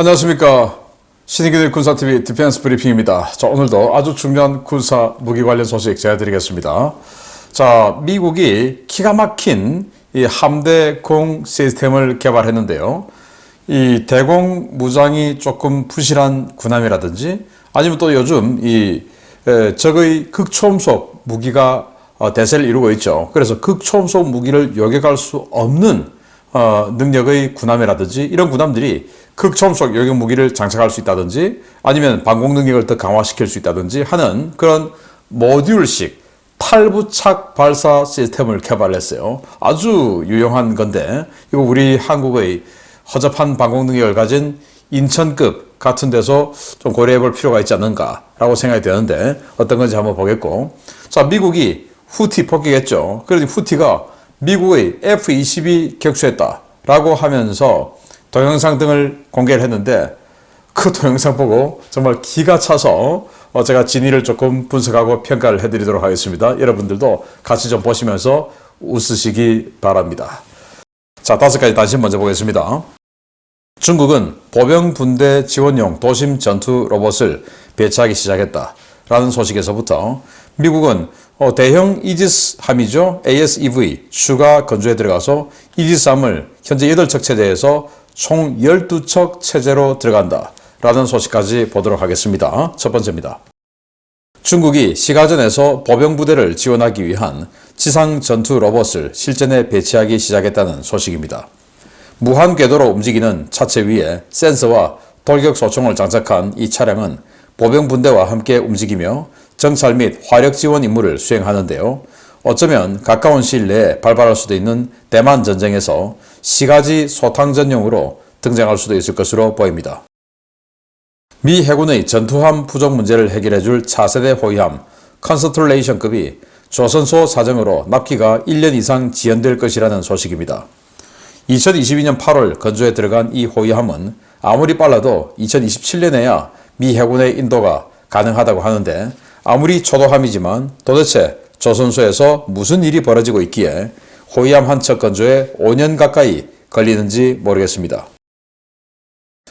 안녕하십니까. 신의균의 군사TV 디펜스 브리핑입니다. 자, 오늘도 아주 중요한 군사 무기 관련 소식 전해드리겠습니다. 자, 미국이 기가 막힌 이 함대공 시스템을 개발했는데요. 이 대공 무장이 조금 부실한 군함이라든지 아니면 또 요즘 이 적의 극초음속 무기가 대세를 이루고 있죠. 그래서 극초음속 무기를 요격할 수 없는 능력의 군함이라든지 이런 군함들이 극초음속 요격 무기를 장착할 수 있다든지 아니면 방공 능력을 더 강화시킬 수 있다든지 하는 그런 모듈식 탈부착 발사 시스템을 개발했어요. 아주 유용한 건데 이거 우리 한국의 허접한 방공 능력을 가진 인천급 같은 데서 좀 고려해 볼 필요가 있지 않는가라고 생각이 되는데 어떤 건지 한번 보겠고. 자, 미국이 후티 폭격했죠. 그러니 후티가 미국의 F-22 격추했다라고 하면서 동영상 등을 공개를 했는데 그 동영상 보고 정말 기가 차서 제가 진위를 조금 분석하고 평가를 해드리도록 하겠습니다. 여러분들도 같이 좀 보시면서 웃으시기 바랍니다. 자, 5가지 단신 먼저 보겠습니다. 중국은 보병 분대 지원용 도심 전투 로봇을 배치하기 시작했다라는 소식에서부터 미국은 대형 이지스함이죠. ASEV 추가 건조에 들어가서 이지스함을 현재 8척 체제에서 총 12척 체제로 들어간다 라는 소식까지 보도록 하겠습니다. 첫 번째입니다. 중국이 시가전에서 보병부대를 지원하기 위한 지상 전투 로봇을 실전에 배치하기 시작했다는 소식입니다. 무한 궤도로 움직이는 차체 위에 센서와 돌격 소총을 장착한 이 차량은 보병분대와 함께 움직이며 정찰 및 화력 지원 임무를 수행하는데요. 어쩌면 가까운 시일 내에 발발할 수도 있는 대만 전쟁에서 시가지 소탕 전용으로 등장할 수도 있을 것으로 보입니다. 미 해군의 전투함 부족 문제를 해결해줄 차세대 호위함 컨스톨레이션급이 조선소 사정으로 납기가 1년 이상 지연될 것이라는 소식입니다. 2022년 8월 건조에 들어간 이 호위함은 아무리 빨라도 2027년에야 미 해군의 인도가 가능하다고 하는데 아무리 초도함이지만 도대체 조선소에서 무슨 일이 벌어지고 있기에 호위함 한 척 건조에 5년 가까이 걸리는지 모르겠습니다.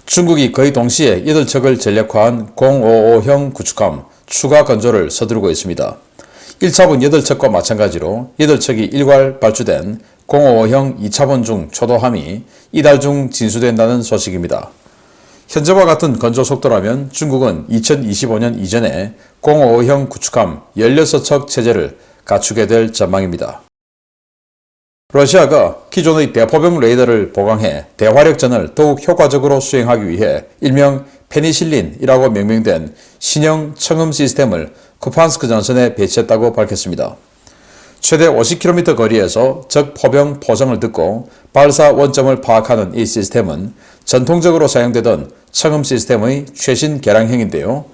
중국이 거의 동시에 8척을 전력화한 055형 구축함 추가 건조를 서두르고 있습니다. 1차분 8척과 마찬가지로 8척이 일괄 발주된 055형 2차분 중 초도함이 이달 중 진수된다는 소식입니다. 현재와 같은 건조 속도라면 중국은 2025년 이전에 055형 구축함 16척 체제를 갖추게 될 전망입니다. 러시아가 기존의 대포병 레이더를 보강해 대화력전을 더욱 효과적으로 수행하기 위해 일명 페니실린이라고 명명된 신형 청음 시스템을 쿠판스크 전선에 배치했다고 밝혔습니다. 최대 50km 거리에서 적 포병 포성을 듣고 발사 원점을 파악하는 이 시스템은 전통적으로 사용되던 청음 시스템의 최신 개량형인데요.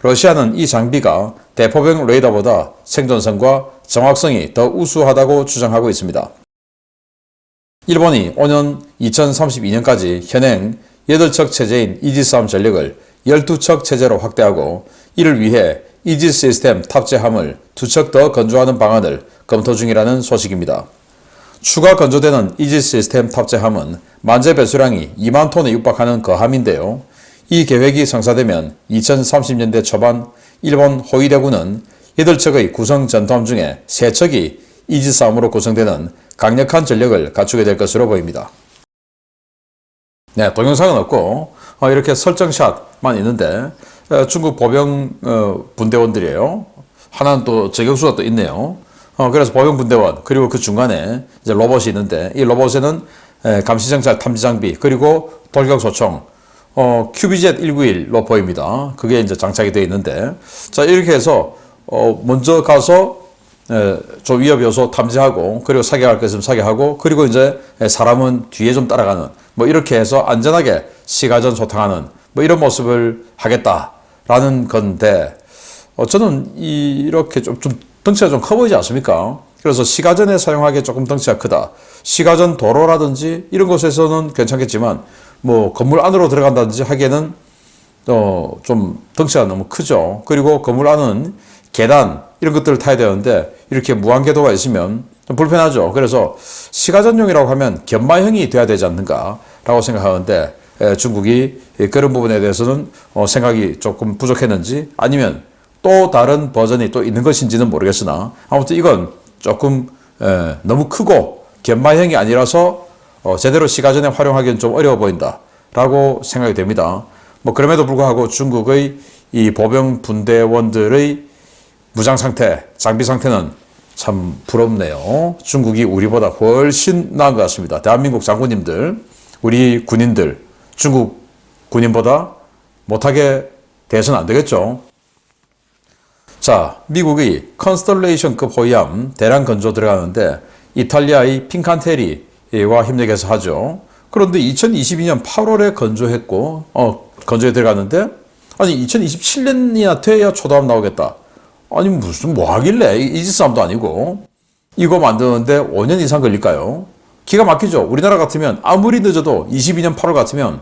러시아는 이 장비가 대포병 레이더보다 생존성과 정확성이 더 우수하다고 주장하고 있습니다. 일본이 오는 2032년까지 현행 8척 체제인 이지스함 전력을 12척 체제로 확대하고 이를 위해 이지스 시스템 탑재함을 2척 더 건조하는 방안을 검토 중이라는 소식입니다. 추가 건조되는 이지스 시스템 탑재함은 만재 배수량이 2만 톤에 육박하는 거함인데요. 이 계획이 성사되면 2030년대 초반 일본 호위대군은 8척의 구성 전투함 중에 3척이 이지스함으로 구성되는 강력한 전력을 갖추게 될 것으로 보입니다. 네, 동영상은 없고 이렇게 설정샷만 있는데 중국 보병 분대원들이에요. 하나는 또 저격수가 또 있네요. 그래서 보병 분대원 그리고 그 중간에 이제 로봇이 있는데 이 로봇에는 감시정찰 탐지 장비 그리고 돌격 소총 QBZ-191로 보입니다. 그게 이제 장착이 되어 있는데 자 이렇게 해서 먼저 가서 좀 위협 요소 탐지하고 그리고 사격할 것 있으면 사격하고 그리고 이제 사람은 뒤에 좀 따라가는 뭐 이렇게 해서 안전하게 시가전 소탕하는 뭐 이런 모습을 하겠다라는 건데 저는 이렇게 좀 덩치가 좀 커 보이지 않습니까? 그래서 시가전에 사용하기에 조금 덩치가 크다. 시가전 도로라든지 이런 곳에서는 괜찮겠지만 뭐 건물 안으로 들어간다든지 하기에는 좀 덩치가 너무 크죠. 그리고 건물 안은 계단 이런 것들을 타야 되는데 이렇게 무한궤도가 있으면 좀 불편하죠. 그래서 시가전용이라고 하면 견마형이 돼야 되지 않는가 라고 생각하는데 중국이 그런 부분에 대해서는 생각이 조금 부족했는지 아니면 또 다른 버전이 또 있는 것인지는 모르겠으나 아무튼 이건 조금 너무 크고 견마형이 아니라서 제대로 시가전에 활용하기는 좀 어려워 보인다라고 생각이 됩니다. 뭐 그럼에도 불구하고 중국의 이 보병 분대원들의 무장 상태, 장비 상태는 참 부럽네요. 중국이 우리보다 훨씬 나은 것 같습니다. 대한민국 장군님들, 우리 군인들, 중국 군인보다 못하게 대해서는 안 되겠죠. 자, 미국이 컨스텔레이션급 호위함 대량 건조 들어가는데 이탈리아의 핑칸테리와 협력해서 하죠. 그런데 2022년 8월에 건조했고, 건조에 들어갔는데, 아니, 2027년이나 돼야 초도함 나오겠다. 아니, 무슨, 뭐 하길래? 이지스함도 아니고. 이거 만드는데 5년 이상 걸릴까요? 기가 막히죠. 우리나라 같으면, 아무리 늦어도 22년 8월 같으면,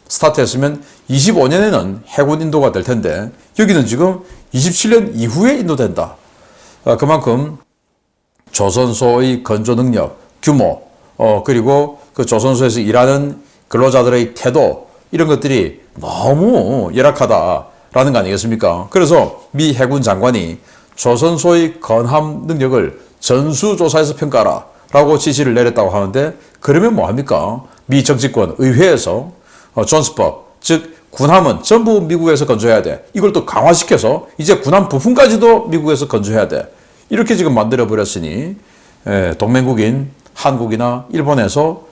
스타트했으면 25년에는 해군 인도가 될 텐데, 여기는 지금 27년 이후에 인도된다. 그만큼 조선소의 건조 능력, 규모, 그리고 그 조선소에서 일하는 근로자들의 태도, 이런 것들이 너무 열악하다라는 거 아니겠습니까? 그래서 미 해군 장관이 조선소의 건함 능력을 전수조사해서 평가하라 라고 지시를 내렸다고 하는데, 그러면 뭐합니까? 미 정치권 의회에서 존스법, 즉 군함은 전부 미국에서 건조해야 돼. 이걸 또 강화시켜서 이제 군함 부품까지도 미국에서 건조해야 돼. 이렇게 지금 만들어버렸으니 동맹국인 한국이나 일본에서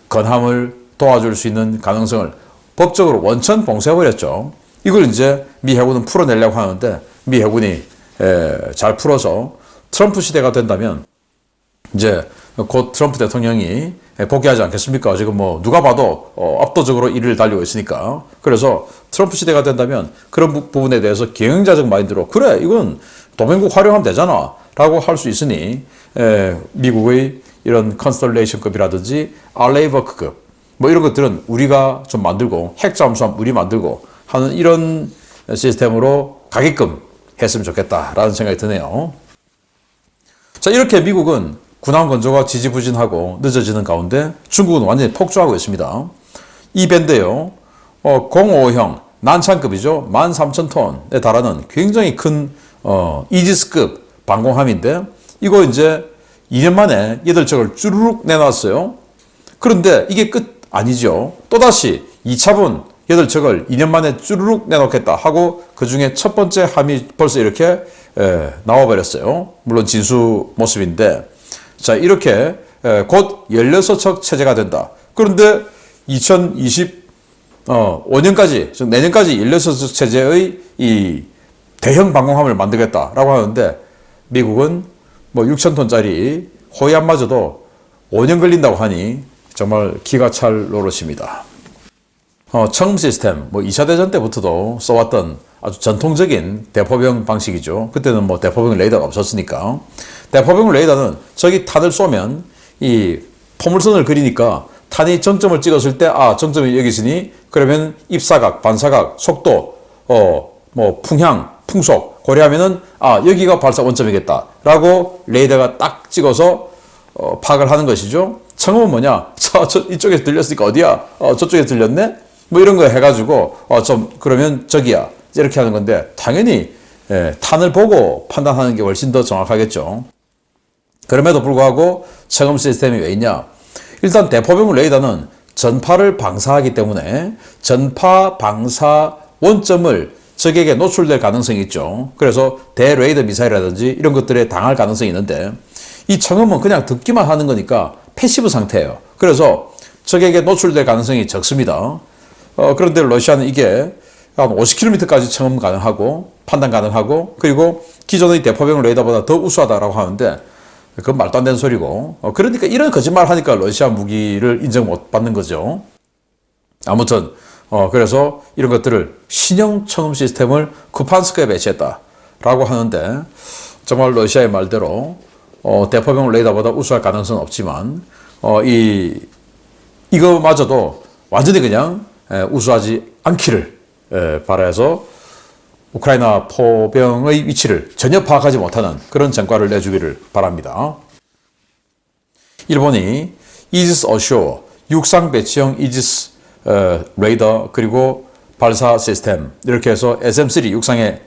건함을 도와줄 수 있는 가능성을 법적으로 원천 봉쇄해버렸죠. 이걸 이제 미 해군은 풀어내려고 하는데 미 해군이 잘 풀어서 트럼프 시대가 된다면 이제 곧 트럼프 대통령이 복귀하지 않겠습니까? 지금 뭐 누가 봐도 압도적으로 1위를 달리고 있으니까. 그래서 트럼프 시대가 된다면 그런 부분에 대해서 경영자적 마인드로 그래 이건 동맹국 활용하면 되잖아 라고 할 수 있으니 미국의 이런 컨스텔레이션급이라든지 알레이버크급 뭐 이런 것들은 우리가 좀 만들고 핵잠수함 우리 만들고 하는 이런 시스템으로 가게끔 했으면 좋겠다라는 생각이 드네요. 자, 이렇게 미국은 군함 건조가 지지부진하고 늦어지는 가운데 중국은 완전히 폭주하고 있습니다. 이 배인데요, 05형 난창급이죠. 13,000톤에 달하는 굉장히 큰 이지스급 방공함인데 이거 이제 2년 만에 8척을 쭈루룩 내놨어요. 그런데 이게 끝 아니죠. 또다시 2차분 8척을 2년 만에 쭈루룩 내놓겠다 하고 그 중에 첫 번째 함이 벌써 이렇게 나와버렸어요. 물론 진수 모습인데 자, 이렇게 곧 16척 체제가 된다. 그런데 2025년까지, 즉 내년까지 16척 체제의 이 대형 방공함을 만들겠다라고 하는데 미국은 뭐 6,000톤짜리 호위함마저도 5년 걸린다고 하니 정말 기가 찰 노릇입니다. 청음 시스템, 뭐 2차 대전 때부터도 써왔던 아주 전통적인 대포병 방식이죠. 그때는 뭐 대포병 레이더가 없었으니까. 대포병 레이더는 저기 탄을 쏘면 이 포물선을 그리니까 탄이 정점을 찍었을 때, 아, 정점이 여기 있으니, 그러면 입사각, 반사각, 속도, 뭐 풍향, 풍속, 고려하면은, 아, 여기가 발사 원점이겠다. 라고 레이더가 딱 찍어서, 파악을 하는 것이죠. 청음은 뭐냐? 이쪽에서 들렸으니까 어디야? 저쪽에서 들렸네? 뭐 이런 거 해가지고, 그러면 저기야. 이렇게 하는 건데, 당연히, 탄을 보고 판단하는 게 훨씬 더 정확하겠죠. 그럼에도 불구하고 청음 시스템이 왜 있냐? 일단 대포병 레이더는 전파를 방사하기 때문에 전파 방사 원점을 적에게 노출될 가능성이 있죠. 그래서 대레이더 미사일이라든지 이런 것들에 당할 가능성이 있는데 이 청음은 그냥 듣기만 하는 거니까 패시브 상태예요. 그래서 적에게 노출될 가능성이 적습니다. 그런데 러시아는 이게 한 50km까지 청음 가능하고 판단 가능하고 그리고 기존의 대포병 레이더보다 더 우수하다고 하는데 그건 말도 안 되는 소리고 그러니까 이런 거짓말 하니까 러시아 무기를 인정 못 받는 거죠. 아무튼 그래서 이런 것들을 신형 청음 시스템을 쿠판스크에 배치했다라고 하는데 정말 러시아의 말대로 대포병 레이더보다 우수할 가능성은 없지만 이거마저도 완전히 그냥 우수하지 않기를 바라서 우크라이나 포병의 위치를 전혀 파악하지 못하는 그런 전과를 내주기를 바랍니다. 일본이 이지스 어쇼 육상 배치형 이지스 레이더 그리고 발사 시스템 이렇게 해서 SM-3 육상에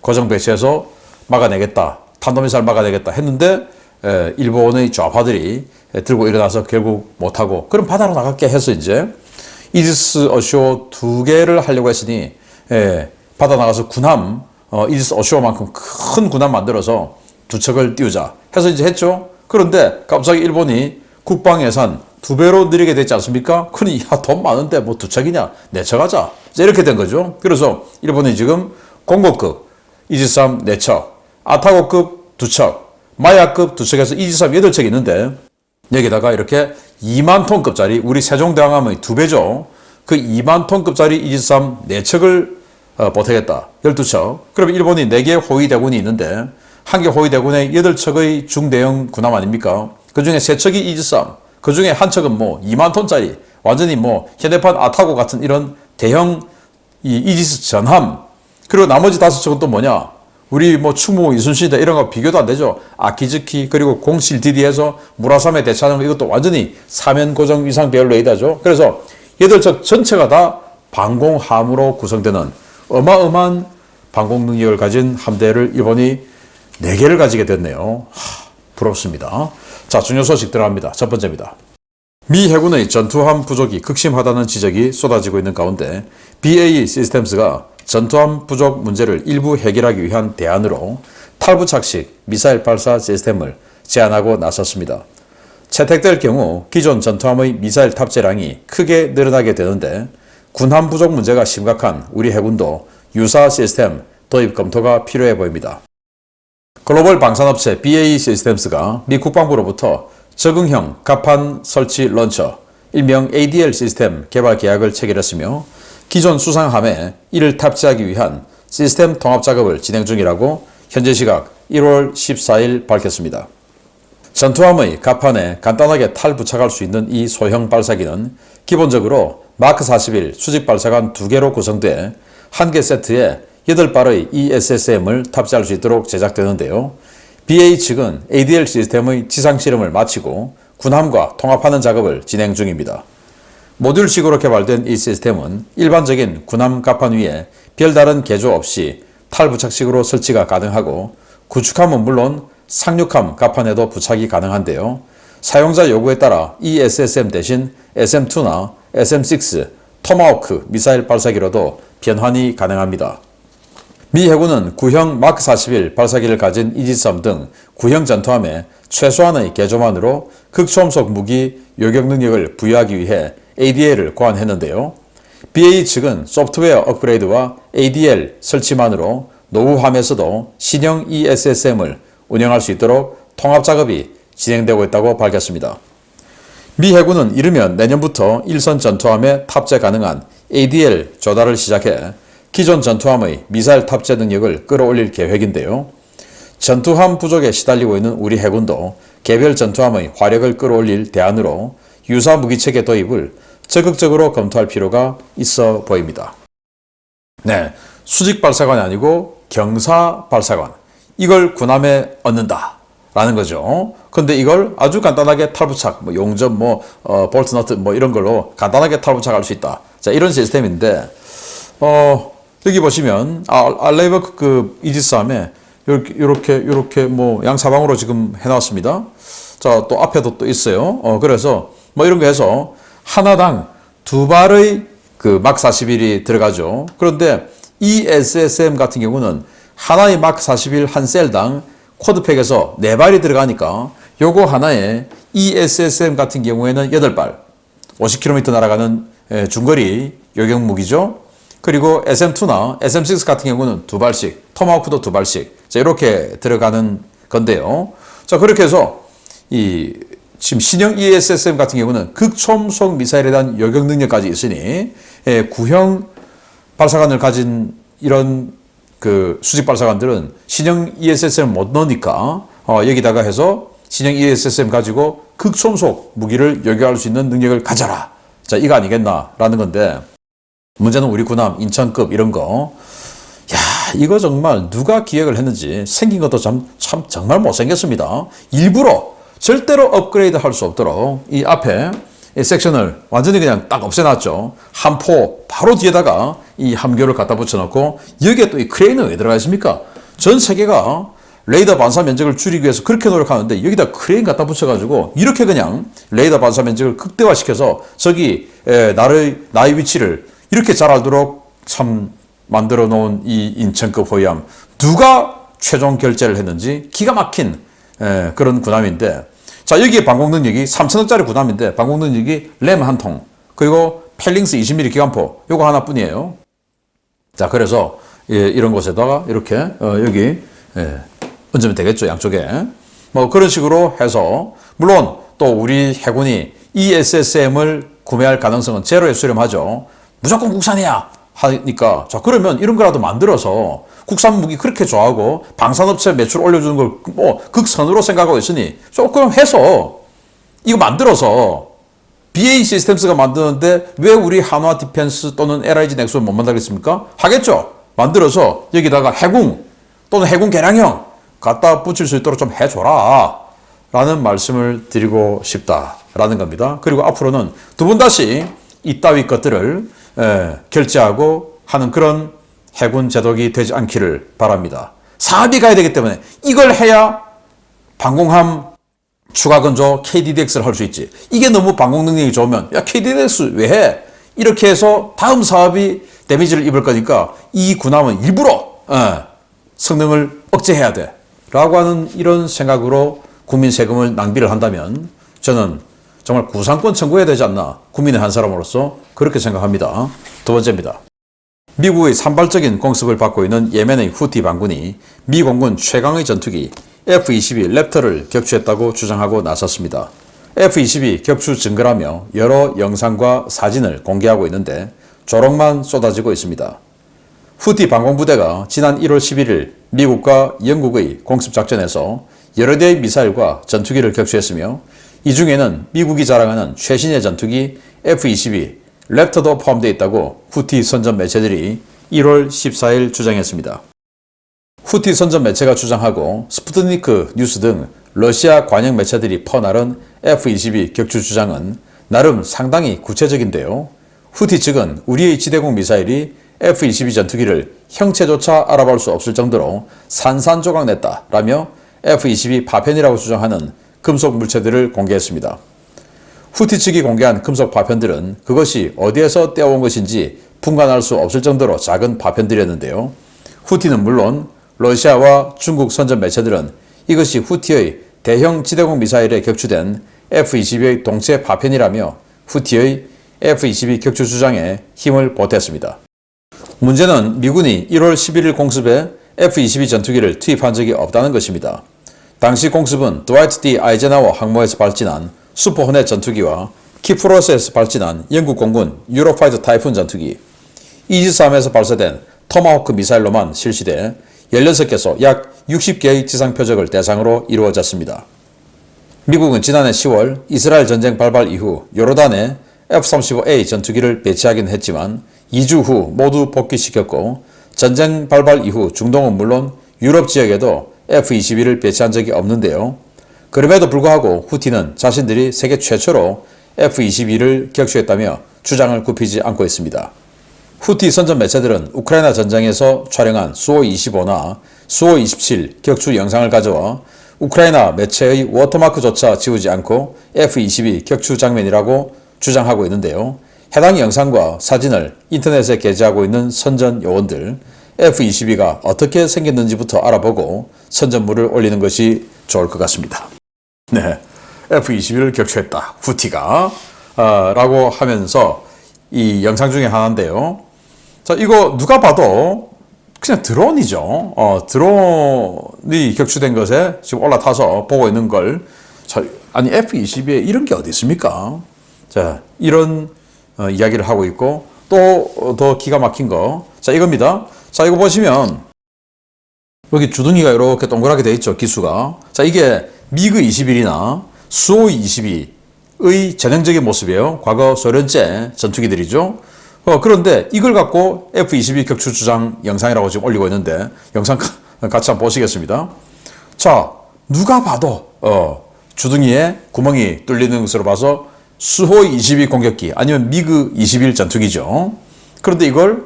고정 배치해서 막아내겠다. 탄도미사일 막아내겠다 했는데 일본의 좌파들이 들고 일어나서 결국 못하고 그럼 바다로 나갈게 해서 이제 이지스 어쇼 2개를 하려고 했으니 바다 나가서 군함 이지스 어쇼만큼 큰 군함 만들어서 2척을 띄우자 해서 이제 했죠. 그런데 갑자기 일본이 국방 예산 2배로 늘리게 됐지 않습니까? 그러니 야, 돈 많은데 뭐 2척이냐? 4척 하자. 이렇게 된 거죠. 그래서 일본이 지금 공고급 이지스-3 4척, 아타고급 2척, 마야급 2척에서 이지스-3 8척이 있는데 여기다가 이렇게 2만 톤급짜리 우리 세종대왕함의 2배죠. 그 2만 톤급짜리 이지스-3 4척을 보태겠다. 12척. 그러면 일본이 4개 호위대군이 있는데 한 개 호위대군에 8척의 중대형 군함 아닙니까? 그 중에 3척이 이지스-3. 그 중에 한 척은 뭐 2만 톤짜리 완전히 뭐 현대판 아타고 같은 이런 대형 이지스 전함. 그리고 나머지 5척은 또 뭐냐? 우리 뭐 충무 이순신이다 이런 거 비교도 안 되죠. 아키즈키 그리고 공실 DD에서 무라사메 대차는 이것도 완전히 사면 고정 위상 배열 레이더죠. 그래서 8척 전체가 다 방공함으로 구성되는 어마어마한 방공 능력을 가진 함대를 일본이 4개를 가지게 됐네요. 부럽습니다. 자, 중요 소식 들어갑니다. 첫 번째입니다. 미 해군의 전투함 부족이 극심하다는 지적이 쏟아지고 있는 가운데 BAE 시스템스가 전투함 부족 문제를 일부 해결하기 위한 대안으로 탈부착식 미사일 발사 시스템을 제안하고 나섰습니다. 채택될 경우 기존 전투함의 미사일 탑재량이 크게 늘어나게 되는데 군함 부족 문제가 심각한 우리 해군도 유사 시스템 도입 검토가 필요해 보입니다. 글로벌 방산업체 BAE 시스템스가 미 국방부로부터 적응형 갑판 설치 런처, 일명 ADL 시스템 개발 계약을 체결했으며 기존 수상함에 이를 탑재하기 위한 시스템 통합 작업을 진행 중이라고 현재 시각 1월 14일 밝혔습니다. 전투함의 갑판에 간단하게 탈부착할 수 있는 이 소형 발사기는 기본적으로 마크 41 수직 발사관 2개로 구성돼 한 개 세트에 8발의 ESSM을 탑재할 수 있도록 제작되는데요. BA 측은 ADL 시스템의 지상 실험을 마치고 군함과 통합하는 작업을 진행 중입니다. 모듈식으로 개발된 이 시스템은 일반적인 군함 갑판 위에 별다른 개조 없이 탈부착식으로 설치가 가능하고 구축함은 물론 상륙함 갑판에도 부착이 가능한데요. 사용자 요구에 따라 ESSM 대신 SM-2나 SM-6, 토마호크 미사일 발사기로도 변환이 가능합니다. 미 해군은 구형 마크 41 발사기를 가진 이지스-3 등 구형 전투함에 최소한의 개조만으로 극초음속 무기 요격 능력을 부여하기 위해 ADL을 고안했는데요. BAE 측은 소프트웨어 업그레이드와 ADL 설치만으로 노후함에서도 신형 ESSM을 운영할 수 있도록 통합 작업이 진행되고 있다고 밝혔습니다. 미 해군은 이르면 내년부터 일선 전투함에 탑재 가능한 ADL 조달을 시작해 기존 전투함의 미사일 탑재 능력을 끌어올릴 계획인데요. 전투함 부족에 시달리고 있는 우리 해군도 개별 전투함의 화력을 끌어올릴 대안으로 유사 무기체계 도입을 적극적으로 검토할 필요가 있어 보입니다. 네, 수직 발사관이 아니고 경사 발사관. 이걸 군함에 얻는다. 라는 거죠. 근데 이걸 아주 간단하게 탈부착, 뭐 용접, 볼트 너트, 이런 걸로 간단하게 탈부착할 수 있다. 자, 이런 시스템인데, 여기 보시면, 알레이버 그 이지스-3에 요렇게 양사방으로 지금 해놨습니다. 자, 또 앞에도 또 있어요. 그래서 이런 거 해서 하나당 2발의 그 마크 41이 들어가죠. 그런데 ESSM 같은 경우는 하나의 마크 41 한 셀당 쿼드팩에서 4발이 들어가니까 요거 하나에 ESSM 같은 경우에는 8발, 50km 날아가는 중거리 요격 무기죠. 그리고 SM-2나 SM-6 같은 경우는 2발씩, 토마호크도 2발씩. 자, 이렇게 들어가는 건데요. 자, 그렇게 해서 지금 신형 ESSM 같은 경우는 극초음속 미사일에 대한 요격 능력까지 있으니 구형 발사관을 가진 이런 그 수직 발사관들은 신형 ESSM 못 넣으니까 여기다가 해서 신형 ESSM 가지고 극초음속 무기를 요격할 수 있는 능력을 가져라. 자, 이거 아니겠나라는 건데 문제는 우리 군함 인천급 이런 거. 야, 이거 정말 누가 기획을 했는지 생긴 것도 참 정말 못생겼습니다. 일부러 절대로 업그레이드 할 수 없도록 이 앞에 이 섹션을 완전히 그냥 딱 없애놨죠. 함포 바로 뒤에다가 이 함교를 갖다 붙여놓고 여기에 또 이 크레인은 왜 들어가 있습니까? 전 세계가 레이더 반사 면적을 줄이기 위해서 그렇게 노력하는데 여기다 크레인 갖다 붙여가지고 이렇게 그냥 레이더 반사 면적을 극대화시켜서 저기 나의 위치를 이렇게 잘 알도록 참 만들어 놓은 이 인천급 호위함 누가 최종 결제를 했는지 기가 막힌 그런 군함인데 자 여기에 방공 능력이 3,000억짜리 군함인데 방공 능력이 램 한 통 그리고 펠링스 20mm 기관포 요거 하나뿐이에요. 자 그래서 이런 곳에다가 이렇게 여기 얹으면 되겠죠. 양쪽에 뭐 그런 식으로 해서 물론 또 우리 해군이 이 SSM을 구매할 가능성은 제로에 수렴하죠. 무조건 국산이야 하니까 자 그러면 이런 거라도 만들어서 국산 무기 그렇게 좋아하고 방산업체 매출 올려주는 걸 뭐 극선으로 생각하고 있으니 조금 해서 이거 만들어서 BAE 시스템스가 만드는데 왜 우리 한화 디펜스 또는 LIG 넥슨 못 만들겠습니까? 하겠죠. 만들어서 여기다가 해궁 또는 해궁 개량형 갖다 붙일 수 있도록 좀 해줘라 라는 말씀을 드리고 싶다라는 겁니다. 그리고 앞으로는 두 번 다시 이따위 것들을 결제하고 하는 그런 해군 제독이 되지 않기를 바랍니다. 사업이 가야 되기 때문에 이걸 해야 방공함 추가 건조 KDDX를 할 수 있지. 이게 너무 방공 능력이 좋으면 야 KDDX 왜 해? 이렇게 해서 다음 사업이 데미지를 입을 거니까 이 군함은 일부러 성능을 억제해야 돼 라고 하는 이런 생각으로 국민 세금을 낭비를 한다면 저는 정말 구상권 청구해야 되지 않나 국민의 한 사람으로서 그렇게 생각합니다. 두 번째입니다. 미국의 산발적인 공습을 받고 있는 예멘의 후티 반군이 미 공군 최강의 전투기 F-22 랩터를 격추했다고 주장하고 나섰습니다. F-22 격추 증거라며 여러 영상과 사진을 공개하고 있는데 조롱만 쏟아지고 있습니다. 후티 반공부대가 지난 1월 11일 미국과 영국의 공습작전에서 여러 대의 미사일과 전투기를 격추했으며 이 중에는 미국이 자랑하는 최신의 전투기 F-22 랩터도 포함되어 있다고 후티 선전 매체들이 1월 14일 주장했습니다. 후티 선전 매체가 주장하고 스푸트니크 뉴스 등 러시아 관영 매체들이 퍼나른 F-22 격추 주장은 나름 상당히 구체적인데요. 후티 측은 우리의 지대공 미사일이 F-22 전투기를 형체조차 알아볼 수 없을 정도로 산산조각냈다라며 F-22 파편이라고 주장하는 금속 물체들을 공개했습니다. 후티 측이 공개한 금속 파편들은 그것이 어디에서 떼어온 것인지 분간할 수 없을 정도로 작은 파편들이었는데요. 후티는 물론 러시아와 중국 선전 매체들은 이것이 후티의 대형 지대공 미사일에 격추된 F-22의 동체 파편이라며 후티의 F-22 격추 주장에 힘을 보탰습니다. 문제는 미군이 1월 11일 공습에 F-22 전투기를 투입한 적이 없다는 것입니다. 당시 공습은 드와이트 D 아이젠하워 항모에서 발진한 슈퍼호넷 전투기와 키프로스에서 발진한 영국 공군 유로파이터 타이푼 전투기, 이지스함에서 발사된 토마호크 미사일로만 실시돼 16개소 약 60개의 지상 표적을 대상으로 이루어졌습니다. 미국은 지난해 10월 이스라엘 전쟁 발발 이후 요르단에 F-35A 전투기를 배치하긴 했지만 2주 후 모두 복귀시켰고 전쟁 발발 이후 중동은 물론 유럽 지역에도 F-22를 배치한 적이 없는데요. 그럼에도 불구하고 후티는 자신들이 세계 최초로 F-22를 격추했다며 주장을 굽히지 않고 있습니다. 후티 선전 매체들은 우크라이나 전장에서 촬영한 수호-25나 수호-27 격추 영상을 가져와 우크라이나 매체의 워터마크조차 지우지 않고 F-22 격추 장면이라고 주장하고 있는데요. 해당 영상과 사진을 인터넷에 게재하고 있는 선전 요원들, F-22가 어떻게 생겼는지부터 알아보고 선전물을 올리는 것이 좋을 것 같습니다. 네, F-22를 격추했다. 후티가 라고 하면서 이 영상 중에 하나인데요. 자, 이거 누가 봐도 그냥 드론이죠. 드론이 격추된 것에 지금 올라타서 보고 있는 걸 아니 F-22에 이런 게 어디 있습니까? 자, 이런 이야기를 하고 있고 또 더 기가 막힌 거. 자, 이겁니다. 자, 이거 보시면 여기 주둥이가 이렇게 동그랗게 돼 있죠. 기수가. 자, 이게 미그 21이나 수호 22의 전형적인 모습이에요. 과거 소련제 전투기들이죠. 그런데 이걸 갖고 F-22 격추 주장 영상이라고 지금 올리고 있는데 영상 같이 한번 보시겠습니다. 자, 누가 봐도 주둥이에 구멍이 뚫리는 것으로 봐서 수호이 22 공격기 아니면 미그 21 전투기죠. 그런데 이걸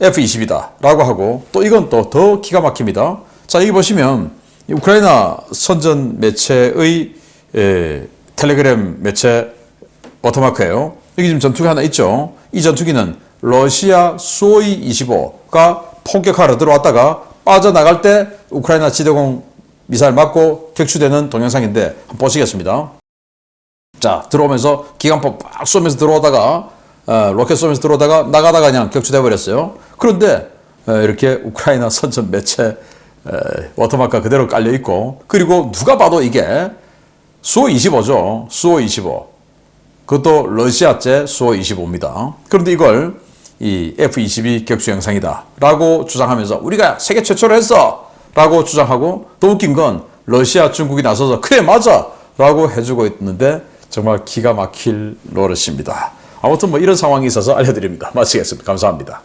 F-22다 라고 하고 또 이건 또 더 기가 막힙니다. 자, 여기 보시면 우크라이나 선전 매체의 텔레그램 매체 워터마크예요. 여기 지금 전투기 하나 있죠. 이 전투기는 러시아 수호이 25가 폭격하러 들어왔다가 빠져나갈 때 우크라이나 지대공 미사일 맞고 격추되는 동영상인데 한번 보시겠습니다. 자, 들어오면서 기관포 빡 쏘면서 들어오다가 로켓 쏘면서 들어오다가 나가다가 그냥 격추돼 버렸어요. 그런데 이렇게 우크라이나 선전 매체 워터마크가 그대로 깔려 있고, 그리고 누가 봐도 이게 수호 25죠. 수호 25. 그것도 러시아제 수호 25입니다. 그런데 이걸 이 F-22 격추 영상이다 라고 주장하면서 우리가 세계 최초로 했어 라고 주장하고, 또 웃긴 건 러시아, 중국이 나서서 그래 맞아 라고 해주고 있는데 정말 기가 막힐 노릇입니다. 아무튼 뭐 이런 상황이 있어서 알려드립니다. 마치겠습니다. 감사합니다.